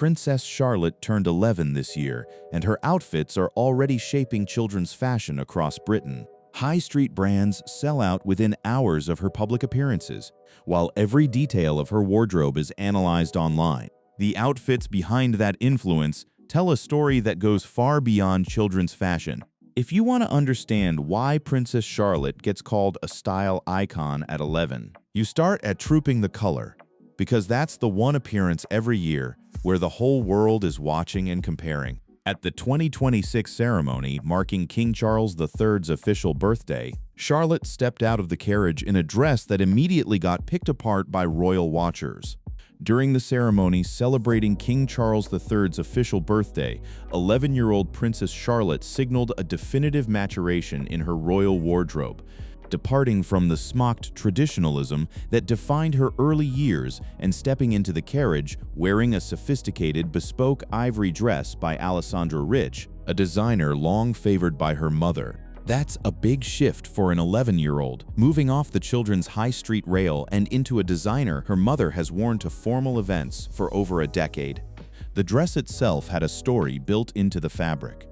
Princess Charlotte turned 11 this year, and her outfits are already shaping children's fashion across Britain. High street brands sell out within hours of her public appearances, while every detail of her wardrobe is analyzed online. The outfits behind that influence tell a story that goes far beyond children's fashion. If you want to understand why Princess Charlotte gets called a style icon at 11, you start at Trooping the Color, because that's the one appearance every year where the whole world is watching and comparing. At the 2026 ceremony marking King Charles III's official birthday, Charlotte stepped out of the carriage in a dress that immediately got picked apart by royal watchers. During the ceremony celebrating King Charles III's official birthday, 11-year-old Princess Charlotte signaled a definitive maturation in her royal wardrobe, departing from the smocked traditionalism that defined her early years and stepping into the carriage wearing a sophisticated bespoke ivory dress by Alessandra Rich, a designer long favored by her mother. That's a big shift for an 11-year-old, moving off the children's high street rail and into a designer her mother has worn to formal events for over a decade. The dress itself had a story built into the fabric.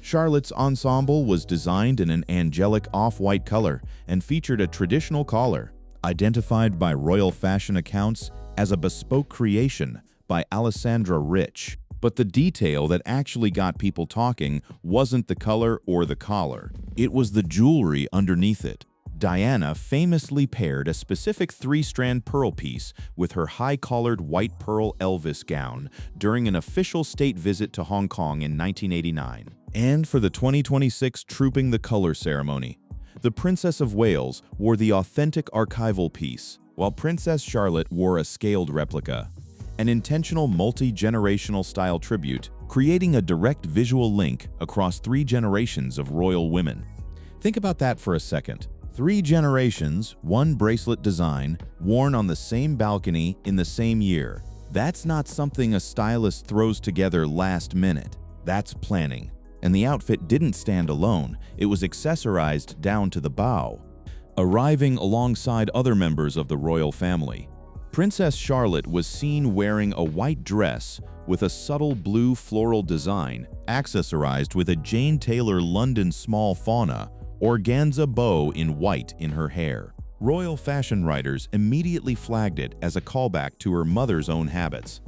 Charlotte's ensemble was designed in an angelic off-white color and featured a traditional collar, identified by royal fashion accounts as a bespoke creation by Alessandra Rich. But the detail that actually got people talking wasn't the color or the collar. It was the jewelry underneath it. Diana famously paired a specific 3-strand pearl piece with her high-collared white pearl Elvis gown during an official state visit to Hong Kong in 1989. And for the 2026 Trooping the Color ceremony, the Princess of Wales wore the authentic archival piece, while Princess Charlotte wore a scaled replica, an intentional multi-generational style tribute, creating a direct visual link across 3 generations of royal women. Think about that for a second. 3 generations, 1 bracelet design, worn on the same balcony in the same year. That's not something a stylist throws together last minute. That's planning. And the outfit didn't stand alone, it was accessorized down to the bow. Arriving alongside other members of the royal family, Princess Charlotte was seen wearing a white dress with a subtle blue floral design, accessorized with a Jane Taylor London small fauna organza bow in white in her hair. Royal fashion writers immediately flagged it as a callback to her mother's own habits.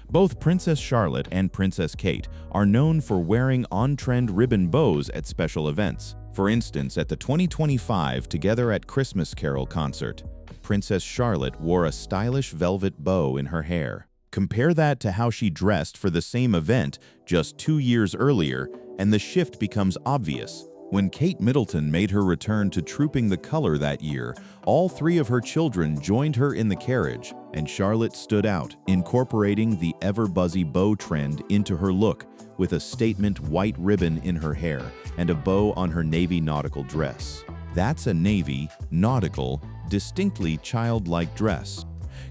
Both Princess Charlotte and Princess Kate are known for wearing on-trend ribbon bows at special events. For instance, at the 2025 Together at Christmas Carol concert, Princess Charlotte wore a stylish velvet bow in her hair. Compare that to how she dressed for the same event just 2 years earlier, and the shift becomes obvious. When Kate Middleton made her return to Trooping the Color that year, all 3 of her children joined her in the carriage, and Charlotte stood out, incorporating the ever-buzzy bow trend into her look, with a statement white ribbon in her hair and a bow on her navy nautical dress. That's a navy, nautical, distinctly childlike dress.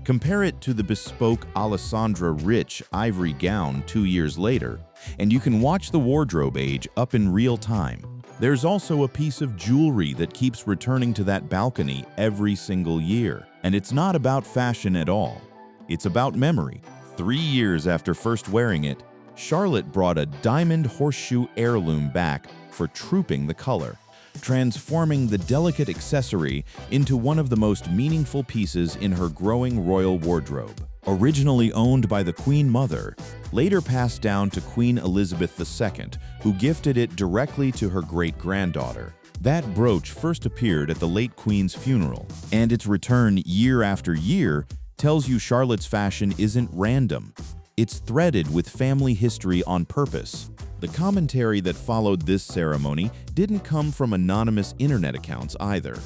Compare it to the bespoke Alessandra Rich ivory gown 2 years later, and you can watch the wardrobe age up in real time. There's also a piece of jewelry that keeps returning to that balcony every single year. And it's not about fashion at all. It's about memory. 3 years after first wearing it, Charlotte brought a diamond horseshoe heirloom back for Trooping the Color, transforming the delicate accessory into one of the most meaningful pieces in her growing royal wardrobe. Originally owned by the Queen Mother, later passed down to Queen Elizabeth II, who gifted it directly to her great-granddaughter. That brooch first appeared at the late Queen's funeral, and its return year after year tells you Charlotte's fashion isn't random. It's threaded with family history on purpose. The commentary that followed this ceremony didn't come from anonymous internet accounts either.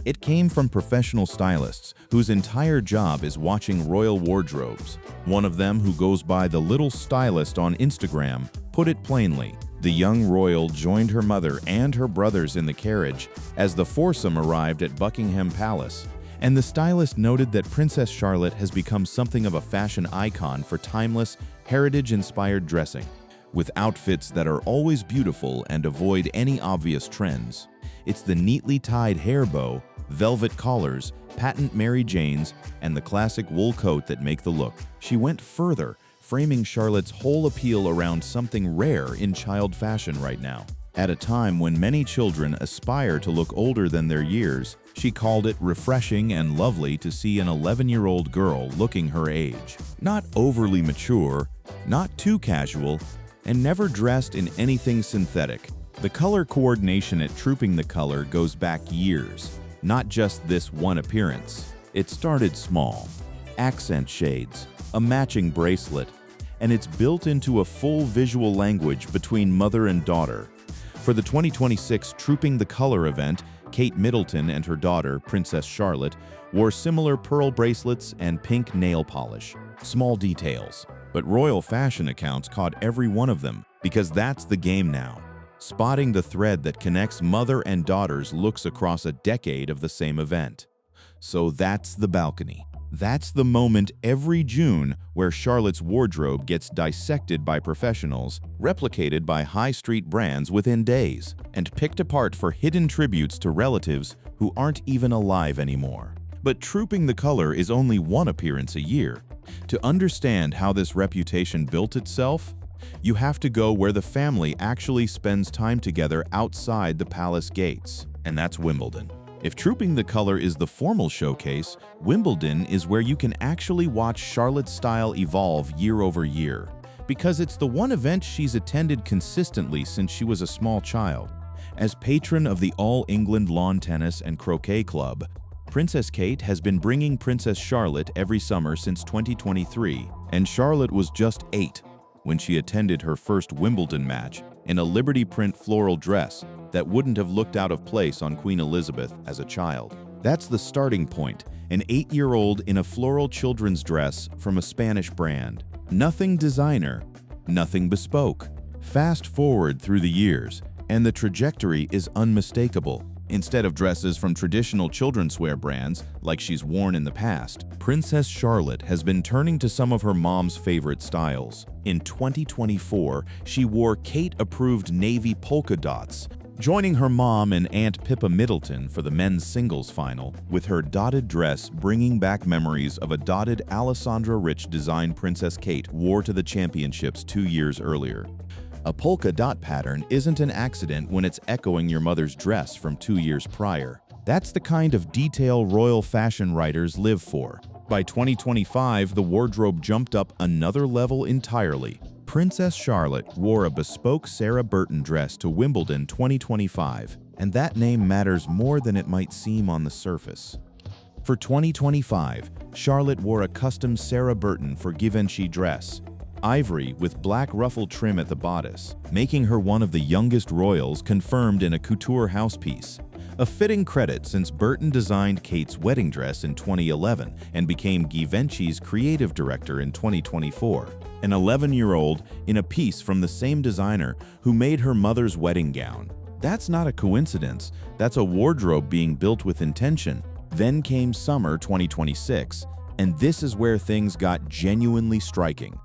It came from professional stylists whose entire job is watching royal wardrobes. One of them, who goes by the Little Stylist on Instagram, put it plainly. The young royal joined her mother and her brothers in the carriage as the foursome arrived at Buckingham Palace, and the stylist noted that Princess Charlotte has become something of a fashion icon for timeless, heritage-inspired dressing, with outfits that are always beautiful and avoid any obvious trends. It's the neatly tied hair bow, velvet collars, patent Mary Janes, and the classic wool coat that make the look. She went further, framing Charlotte's whole appeal around something rare in child fashion right now. At a time when many children aspire to look older than their years, she called it refreshing and lovely to see an 11-year-old girl looking her age. Not overly mature, not too casual, and never dressed in anything synthetic. The color coordination at Trooping the Color goes back years, not just this one appearance. It started small. Accent shades, a matching bracelet, and it's built into a full visual language between mother and daughter. For the 2026 Trooping the Color event, Kate Middleton and her daughter, Princess Charlotte, wore similar pearl bracelets and pink nail polish. Small details, but royal fashion accounts caught every one of them, because that's the game now. Spotting the thread that connects mother and daughter's looks across a decade of the same event. So that's the balcony. That's the moment every June where Charlotte's wardrobe gets dissected by professionals, replicated by high street brands within days, and picked apart for hidden tributes to relatives who aren't even alive anymore. But Trooping the Color is only one appearance a year. To understand how this reputation built itself, you have to go where the family actually spends time together outside the palace gates, and that's Wimbledon. If Trooping the Color is the formal showcase, Wimbledon is where you can actually watch Charlotte's style evolve year over year, because it's the one event she's attended consistently since she was a small child. As patron of the All England Lawn Tennis and Croquet Club, Princess Kate has been bringing Princess Charlotte every summer since 2023, and Charlotte was just 8 when she attended her first Wimbledon match in a Liberty print floral dress that wouldn't have looked out of place on Queen Elizabeth as a child. That's the starting point, an 8-year-old in a floral children's dress from a Spanish brand. Nothing designer, nothing bespoke. Fast forward through the years, and the trajectory is unmistakable. Instead of dresses from traditional children's wear brands like she's worn in the past, Princess Charlotte has been turning to some of her mom's favorite styles. In 2024, she wore Kate-approved navy polka dots, joining her mom and Aunt Pippa Middleton for the men's singles final, with her dotted dress bringing back memories of a dotted Alessandra Rich design Princess Kate wore to the championships 2 years earlier. A polka dot pattern isn't an accident when it's echoing your mother's dress from 2 years prior. That's the kind of detail royal fashion writers live for. By 2025, the wardrobe jumped up another level entirely. Princess Charlotte wore a bespoke Sarah Burton dress to Wimbledon 2025, and that name matters more than it might seem on the surface. For 2025, Charlotte wore a custom Sarah Burton for Givenchy dress, ivory with black ruffle trim at the bodice, making her one of the youngest royals confirmed in a couture housepiece. A fitting credit since Burton designed Kate's wedding dress in 2011 and became Givenchy's creative director in 2024. An 11-year-old in a piece from the same designer who made her mother's wedding gown. That's not a coincidence, that's a wardrobe being built with intention. Then came summer 2026, and this is where things got genuinely striking.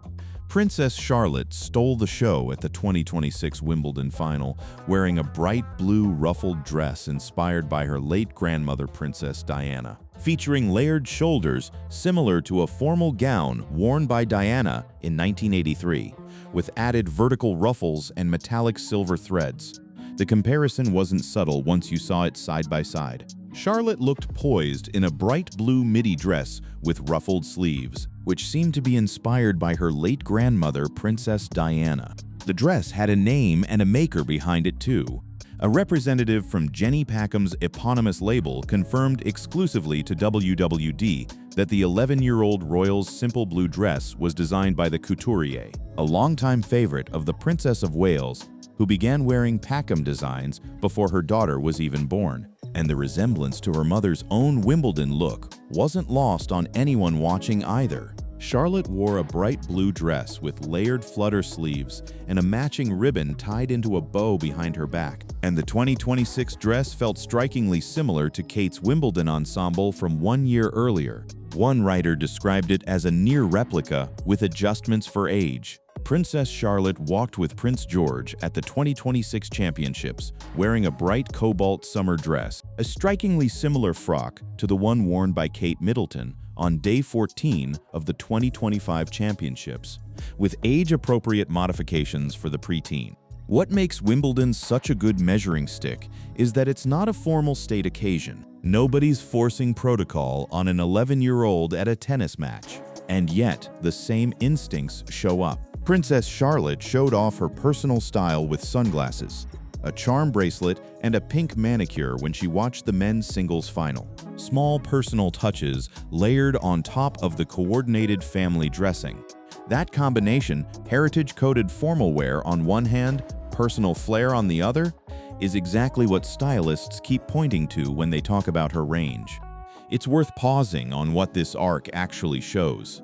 Princess Charlotte stole the show at the 2026 Wimbledon final, wearing a bright blue ruffled dress inspired by her late grandmother Princess Diana, featuring layered shoulders similar to a formal gown worn by Diana in 1983, with added vertical ruffles and metallic silver threads. The comparison wasn't subtle once you saw it side by side. Charlotte looked poised in a bright blue midi dress with ruffled sleeves, which seemed to be inspired by her late grandmother, Princess Diana. The dress had a name and a maker behind it too. A representative from Jenny Packham's eponymous label confirmed exclusively to WWD that the 11-year-old royal's simple blue dress was designed by the couturier, a longtime favorite of the Princess of Wales, who began wearing Packham designs before her daughter was even born. And the resemblance to her mother's own Wimbledon look wasn't lost on anyone watching either. Charlotte wore a bright blue dress with layered flutter sleeves and a matching ribbon tied into a bow behind her back, and the 2026 dress felt strikingly similar to Kate's Wimbledon ensemble from 1 year earlier. One writer described it as a near replica with adjustments for age. Princess Charlotte walked with Prince George at the 2026 championships, wearing a bright cobalt summer dress, a strikingly similar frock to the one worn by Kate Middleton, on day 14 of the 2025 championships, with age-appropriate modifications for the preteen. What makes Wimbledon such a good measuring stick is that it's not a formal state occasion. Nobody's forcing protocol on an 11-year-old at a tennis match. And yet, the same instincts show up. Princess Charlotte showed off her personal style with sunglasses, a charm bracelet, and a pink manicure when she watched the men's singles final. Small personal touches layered on top of the coordinated family dressing. That combination, heritage-coded formal wear on one hand, personal flair on the other, is exactly what stylists keep pointing to when they talk about her range. It's worth pausing on what this arc actually shows.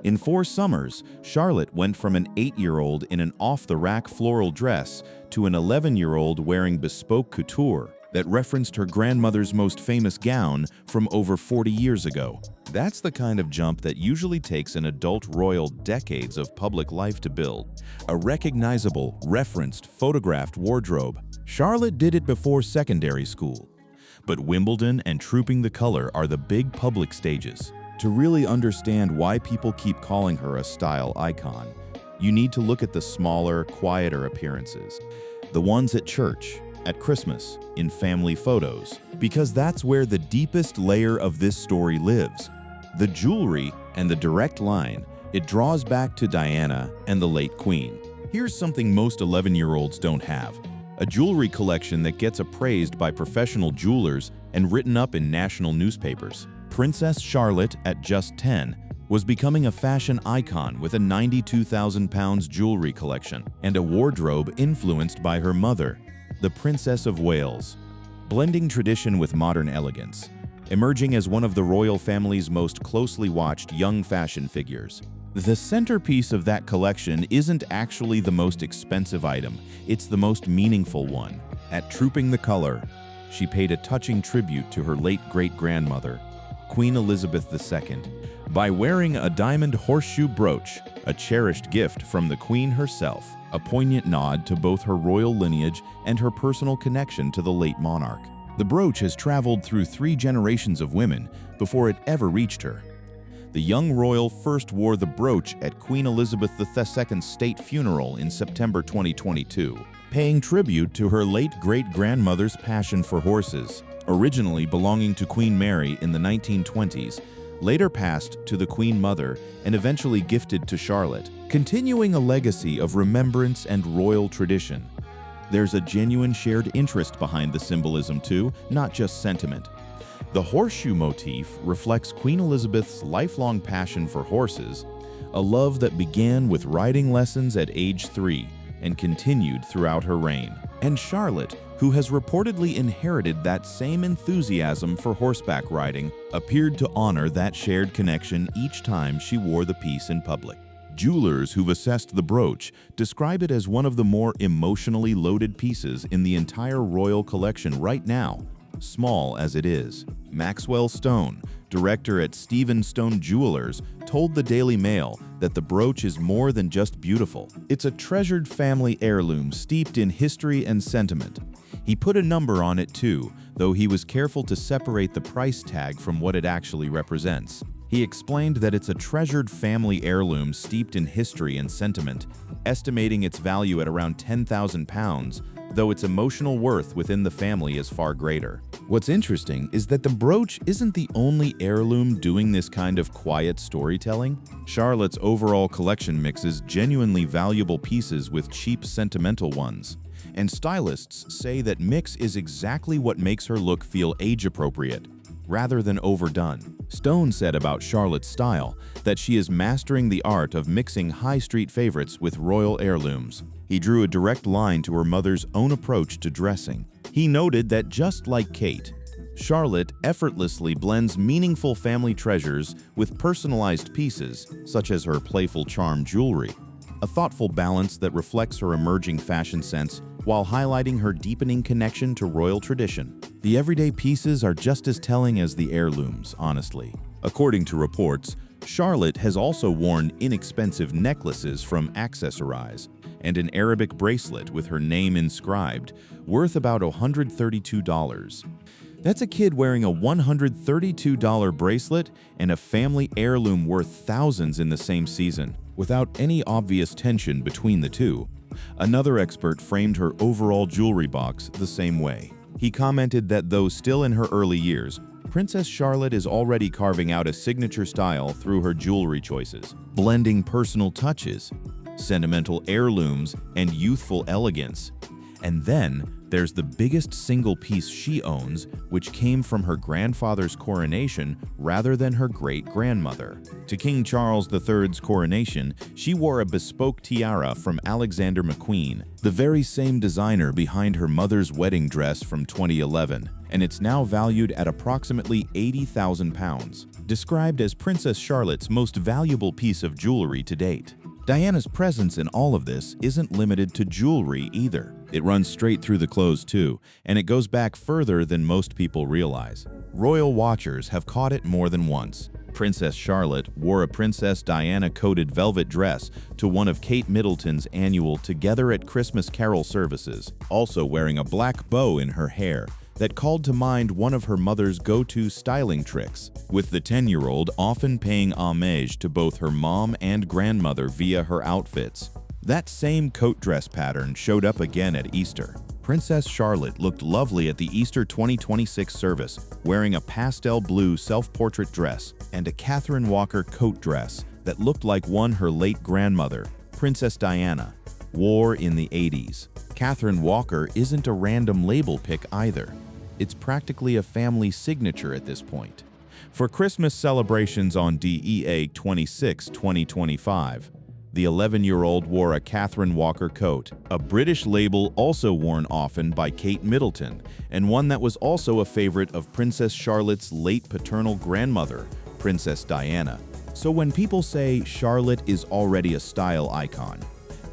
In 4 summers, Charlotte went from an 8-year-old in an off-the-rack floral dress to an 11-year-old wearing bespoke couture that referenced her grandmother's most famous gown from over 40 years ago. That's the kind of jump that usually takes an adult royal decades of public life to build. A recognizable, referenced, photographed wardrobe. Charlotte did it before secondary school. But Wimbledon and Trooping the Color are the big public stages. To really understand why people keep calling her a style icon, you need to look at the smaller, quieter appearances. The ones at church, at Christmas, in family photos. Because that's where the deepest layer of this story lives. The jewelry and the direct line, it draws back to Diana and the late Queen. Here's something most 11-year-olds don't have. A jewelry collection that gets appraised by professional jewelers and written up in national newspapers. Princess Charlotte, at just 10, was becoming a fashion icon with a 92,000 pounds jewelry collection and a wardrobe influenced by her mother, the Princess of Wales. Blending tradition with modern elegance, emerging as one of the royal family's most closely watched young fashion figures. The centerpiece of that collection isn't actually the most expensive item, it's the most meaningful one. At Trooping the Color, she paid a touching tribute to her late great-grandmother, Queen Elizabeth II, by wearing a diamond horseshoe brooch, a cherished gift from the Queen herself, a poignant nod to both her royal lineage and her personal connection to the late monarch. The brooch has traveled through 3 generations of women before it ever reached her. The young royal first wore the brooch at Queen Elizabeth II's state funeral in September 2022, paying tribute to her late great-grandmother's passion for horses, originally belonging to Queen Mary in the 1920s, later passed to the Queen Mother and eventually gifted to Charlotte, continuing a legacy of remembrance and royal tradition. There's a genuine shared interest behind the symbolism too, not just sentiment. The horseshoe motif reflects Queen Elizabeth's lifelong passion for horses, a love that began with riding lessons at age 3 and continued throughout her reign. And Charlotte, who has reportedly inherited that same enthusiasm for horseback riding, appeared to honor that shared connection each time she wore the piece in public. Jewelers who've assessed the brooch describe it as one of the more emotionally loaded pieces in the entire royal collection right now, small as it is. Maxwell Stone, director at Stephen Stone Jewelers, told the Daily Mail that the brooch is more than just beautiful. It's a treasured family heirloom steeped in history and sentiment. He put a number on it too, though he was careful to separate the price tag from what it actually represents. He explained that it's a treasured family heirloom steeped in history and sentiment, estimating its value at around £10,000, though its emotional worth within the family is far greater. What's interesting is that the brooch isn't the only heirloom doing this kind of quiet storytelling. Charlotte's overall collection mixes genuinely valuable pieces with cheap sentimental ones. And stylists say that mix is exactly what makes her look feel age-appropriate, rather than overdone. Stone said about Charlotte's style that she is mastering the art of mixing high street favorites with royal heirlooms. He drew a direct line to her mother's own approach to dressing. He noted that just like Kate, Charlotte effortlessly blends meaningful family treasures with personalized pieces, such as her playful charm jewelry, a thoughtful balance that reflects her emerging fashion sense while highlighting her deepening connection to royal tradition. The everyday pieces are just as telling as the heirlooms, honestly. According to reports, Charlotte has also worn inexpensive necklaces from Accessorize and an Arabic bracelet with her name inscribed, worth about $132. That's a kid wearing a $132 bracelet and a family heirloom worth thousands in the same season, without any obvious tension between the two. Another expert framed her overall jewelry box the same way. He commented that though still in her early years, Princess Charlotte is already carving out a signature style through her jewelry choices, blending personal touches, sentimental heirlooms, and youthful elegance. And then there's the biggest single piece she owns, which came from her grandfather's coronation rather than her great-grandmother. To King Charles III's coronation, she wore a bespoke tiara from Alexander McQueen, the very same designer behind her mother's wedding dress from 2011, and it's now valued at approximately £80,000, described as Princess Charlotte's most valuable piece of jewelry to date. Diana's presence in all of this isn't limited to jewelry either. It runs straight through the clothes too, and it goes back further than most people realize. Royal watchers have caught it more than once. Princess Charlotte wore a Princess Diana-coated velvet dress to one of Kate Middleton's annual Together at Christmas Carol services, also wearing a black bow in her hair that called to mind one of her mother's go-to styling tricks, with the 10-year-old often paying homage to both her mom and grandmother via her outfits. That same coat dress pattern showed up again at Easter. Princess Charlotte looked lovely at the Easter 2026 service, wearing a pastel blue self-portrait dress and a Catherine Walker coat dress that looked like one her late grandmother, Princess Diana, wore in the 80s. Catherine Walker isn't a random label pick either. It's practically a family signature at this point. For Christmas celebrations on DEA 26, 2025, the 11-year-old wore a Catherine Walker coat, a British label also worn often by Kate Middleton, and one that was also a favorite of Princess Charlotte's late paternal grandmother, Princess Diana. So when people say Charlotte is already a style icon,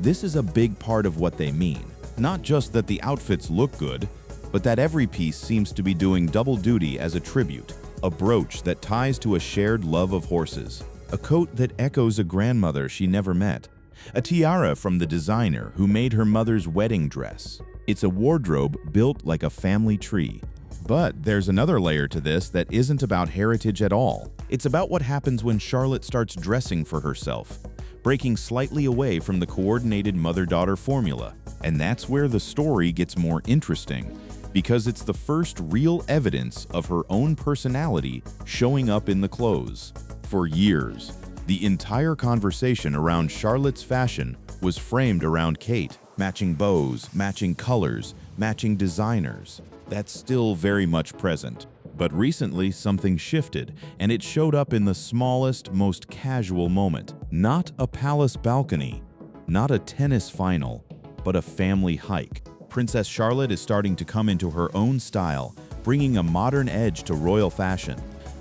this is a big part of what they mean. Not just that the outfits look good, but that every piece seems to be doing double duty as a tribute, a brooch that ties to a shared love of horses, a coat that echoes a grandmother she never met, a tiara from the designer who made her mother's wedding dress. It's a wardrobe built like a family tree. But there's another layer to this that isn't about heritage at all. It's about what happens when Charlotte starts dressing for herself, breaking slightly away from the coordinated mother-daughter formula. And that's where the story gets more interesting, because it's the first real evidence of her own personality showing up in the clothes. For years, the entire conversation around Charlotte's fashion was framed around Kate, matching bows, matching colors, matching designers. That's still very much present. But recently, something shifted, and it showed up in the smallest, most casual moment. Not a palace balcony, not a tennis final, but a family hike. Princess Charlotte is starting to come into her own style, bringing a modern edge to royal fashion.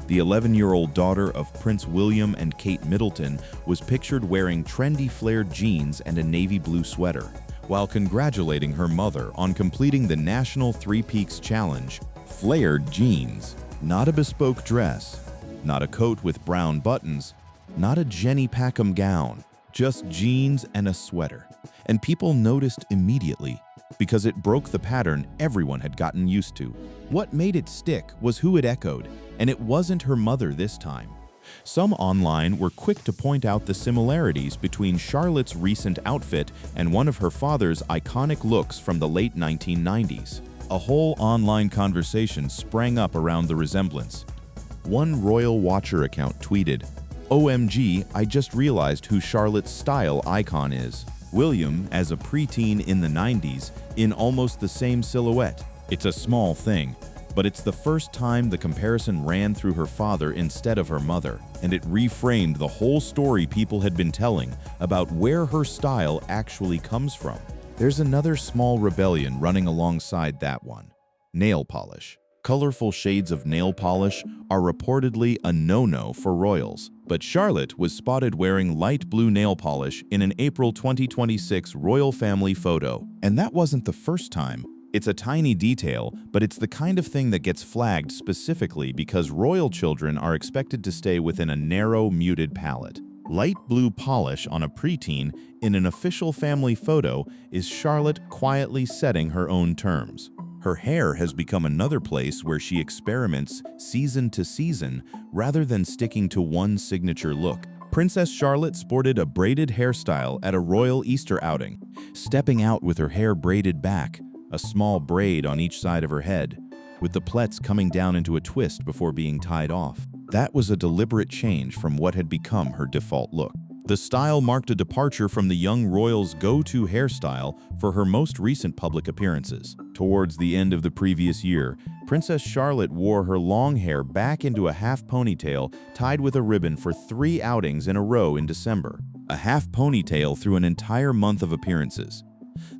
The 11-year-old daughter of Prince William and Kate Middleton was pictured wearing trendy flared jeans and a navy blue sweater, while congratulating her mother on completing the National Three Peaks Challenge. Flared jeans, not a bespoke dress, not a coat with brown buttons, not a Jenny Packham gown, just jeans and a sweater. And people noticed immediately, because it broke the pattern everyone had gotten used to. What made it stick was who it echoed, and it wasn't her mother this time. Some online were quick to point out the similarities between Charlotte's recent outfit and one of her father's iconic looks from the late 1990s. A whole online conversation sprang up around the resemblance. One royal watcher account tweeted, "OMG, I just realized who Charlotte's style icon is. William as a preteen in the 90s in almost the same silhouette. It's a small thing, but it's the first time the comparison ran through her father instead of her mother, and it reframed the whole story people had been telling about where her style actually comes from." There's another small rebellion running alongside that one: nail polish. Colorful shades of nail polish are reportedly a no-no for royals, but Charlotte was spotted wearing light blue nail polish in an April 2026 royal family photo. And that wasn't the first time. It's a tiny detail, but it's the kind of thing that gets flagged specifically because royal children are expected to stay within a narrow, muted palette. Light blue polish on a preteen in an official family photo is Charlotte quietly setting her own terms. Her hair has become another place where she experiments season to season rather than sticking to one signature look. Princess Charlotte sported a braided hairstyle at a royal Easter outing, stepping out with her hair braided back, a small braid on each side of her head, with the plaits coming down into a twist before being tied off. That was a deliberate change from what had become her default look. The style marked a departure from the young royal's go-to hairstyle for her most recent public appearances. Towards the end of the previous year, Princess Charlotte wore her long hair back into a half ponytail tied with a ribbon for 3 outings in a row in December. A half ponytail through an entire month of appearances.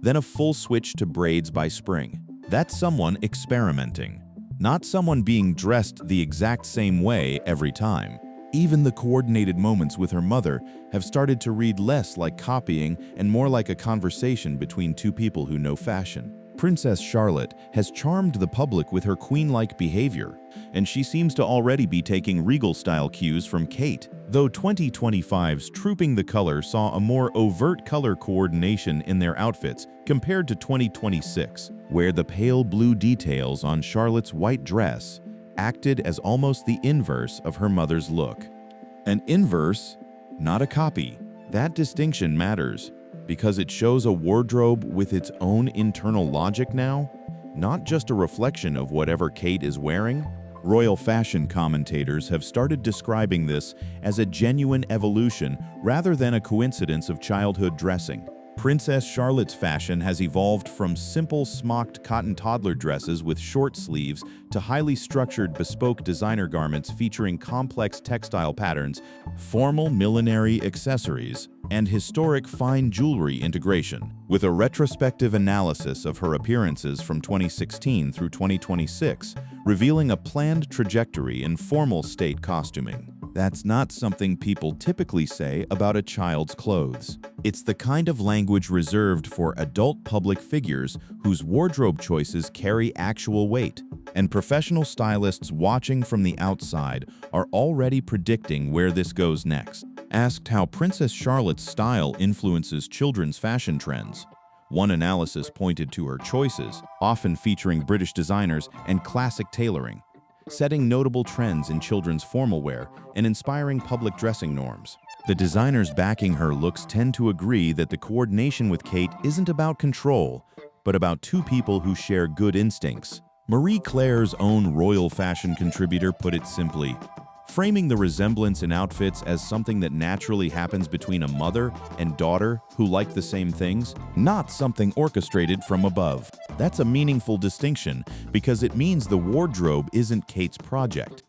Then a full switch to braids by spring. That's someone experimenting, not someone being dressed the exact same way every time. Even the coordinated moments with her mother have started to read less like copying and more like a conversation between two people who know fashion. Princess Charlotte has charmed the public with her queen-like behavior, and she seems to already be taking regal-style cues from Kate. Though 2025's Trooping the Color saw a more overt color coordination in their outfits compared to 2026, where the pale blue details on Charlotte's white dress acted as almost the inverse of her mother's look. An inverse, not a copy. That distinction matters because it shows a wardrobe with its own internal logic now, not just a reflection of whatever Kate is wearing. Royal fashion commentators have started describing this as a genuine evolution rather than a coincidence of childhood dressing. Princess Charlotte's fashion has evolved from simple smocked cotton toddler dresses with short sleeves to highly structured bespoke designer garments featuring complex textile patterns, formal millinery accessories, and historic fine jewelry integration. With a retrospective analysis of her appearances from 2016 through 2026, revealing a planned trajectory in formal state costuming. That's not something people typically say about a child's clothes. It's the kind of language reserved for adult public figures whose wardrobe choices carry actual weight. And professional stylists watching from the outside are already predicting where this goes next. Asked how Princess Charlotte's style influences children's fashion trends, one analysis pointed to her choices, often featuring British designers and classic tailoring, setting notable trends in children's formal wear and inspiring public dressing norms. The designers backing her looks tend to agree that the coordination with Kate isn't about control, but about two people who share good instincts. Marie Claire's own royal fashion contributor put it simply, framing the resemblance in outfits as something that naturally happens between a mother and daughter who like the same things, not something orchestrated from above. That's a meaningful distinction because it means the wardrobe isn't Kate's project.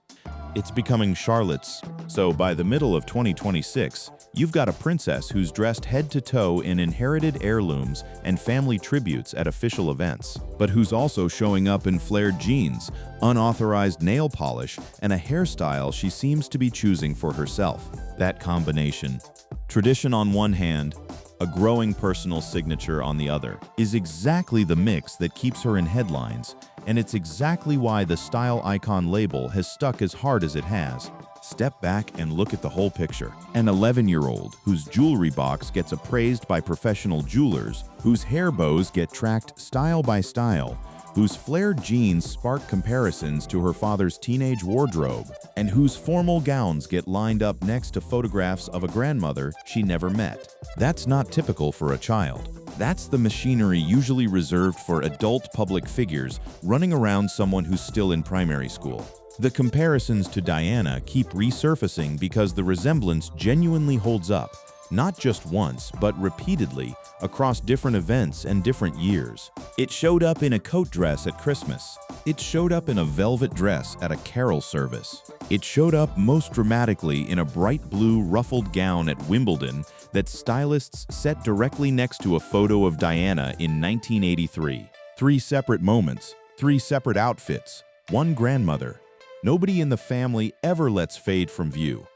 It's becoming Charlotte's. So by the middle of 2026, you've got a princess who's dressed head to toe in inherited heirlooms and family tributes at official events, but who's also showing up in flared jeans, unauthorized nail polish, and a hairstyle she seems to be choosing for herself. That combination, tradition on one hand, a growing personal signature on the other, is exactly the mix that keeps her in headlines, and it's exactly why the style icon label has stuck as hard as it has. Step back and look at the whole picture. An 11-year-old whose jewelry box gets appraised by professional jewelers, whose hair bows get tracked style by style, whose flared jeans spark comparisons to her father's teenage wardrobe, and whose formal gowns get lined up next to photographs of a grandmother she never met. That's not typical for a child. That's the machinery usually reserved for adult public figures running around someone who's still in primary school. The comparisons to Diana keep resurfacing because the resemblance genuinely holds up, not just once, but repeatedly, across different events and different years. It showed up in a coat dress at Christmas. It showed up in a velvet dress at a carol service. It showed up most dramatically in a bright blue ruffled gown at Wimbledon that stylists set directly next to a photo of Diana in 1983. 3 separate moments, 3 separate outfits, one grandmother. Nobody in the family ever lets fade from view.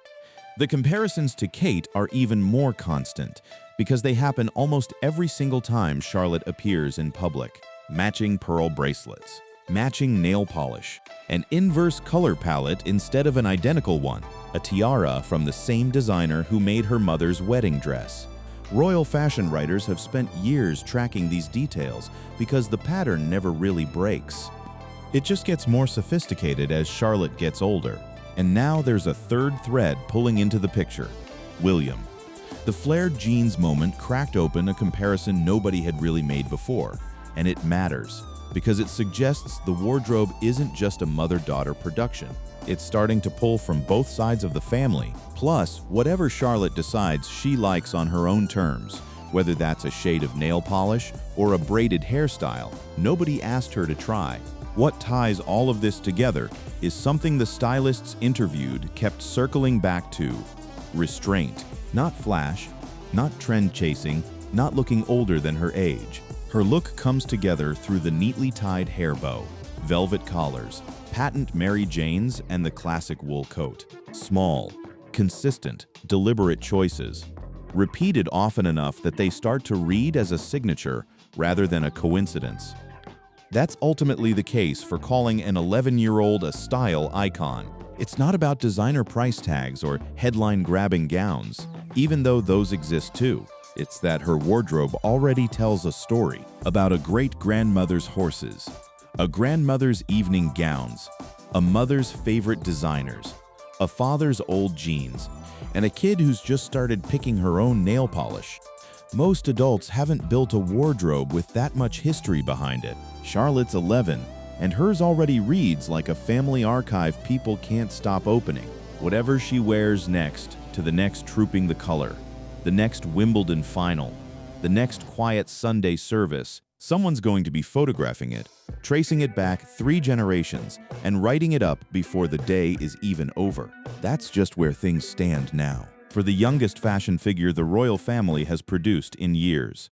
The comparisons to Kate are even more constant because they happen almost every single time Charlotte appears in public. Matching pearl bracelets, matching nail polish, an inverse color palette instead of an identical one, a tiara from the same designer who made her mother's wedding dress, Royal fashion writers have spent years tracking these details because the pattern never really breaks. It just gets more sophisticated as Charlotte gets older. And now there's a third thread pulling into the picture: William. The flared jeans moment cracked open a comparison nobody had really made before, and it matters because it suggests the wardrobe isn't just a mother-daughter production. It's starting to pull from both sides of the family. Plus, whatever Charlotte decides she likes on her own terms, whether that's a shade of nail polish or a braided hairstyle, nobody asked her to try. What ties all of this together is something the stylists interviewed kept circling back to: restraint. Not flash, not trend chasing, not looking older than her age. Her look comes together through the neatly tied hair bow, velvet collars, patent Mary Janes, and the classic wool coat. Small, consistent, deliberate choices, repeated often enough that they start to read as a signature rather than a coincidence. That's ultimately the case for calling an 11-year-old a style icon. It's not about designer price tags or headline-grabbing gowns, even though those exist too. It's that her wardrobe already tells a story about a great-grandmother's horses, a grandmother's evening gowns, a mother's favorite designers, a father's old jeans, and a kid who's just started picking her own nail polish. Most adults haven't built a wardrobe with that much history behind it. Charlotte's 11, and hers already reads like a family archive people can't stop opening. Whatever she wears next, to the next Trooping the Color, the next Wimbledon final, the next quiet Sunday service, someone's going to be photographing it, tracing it back 3 generations, and writing it up before the day is even over. That's just where things stand now, for the youngest fashion figure the royal family has produced in years.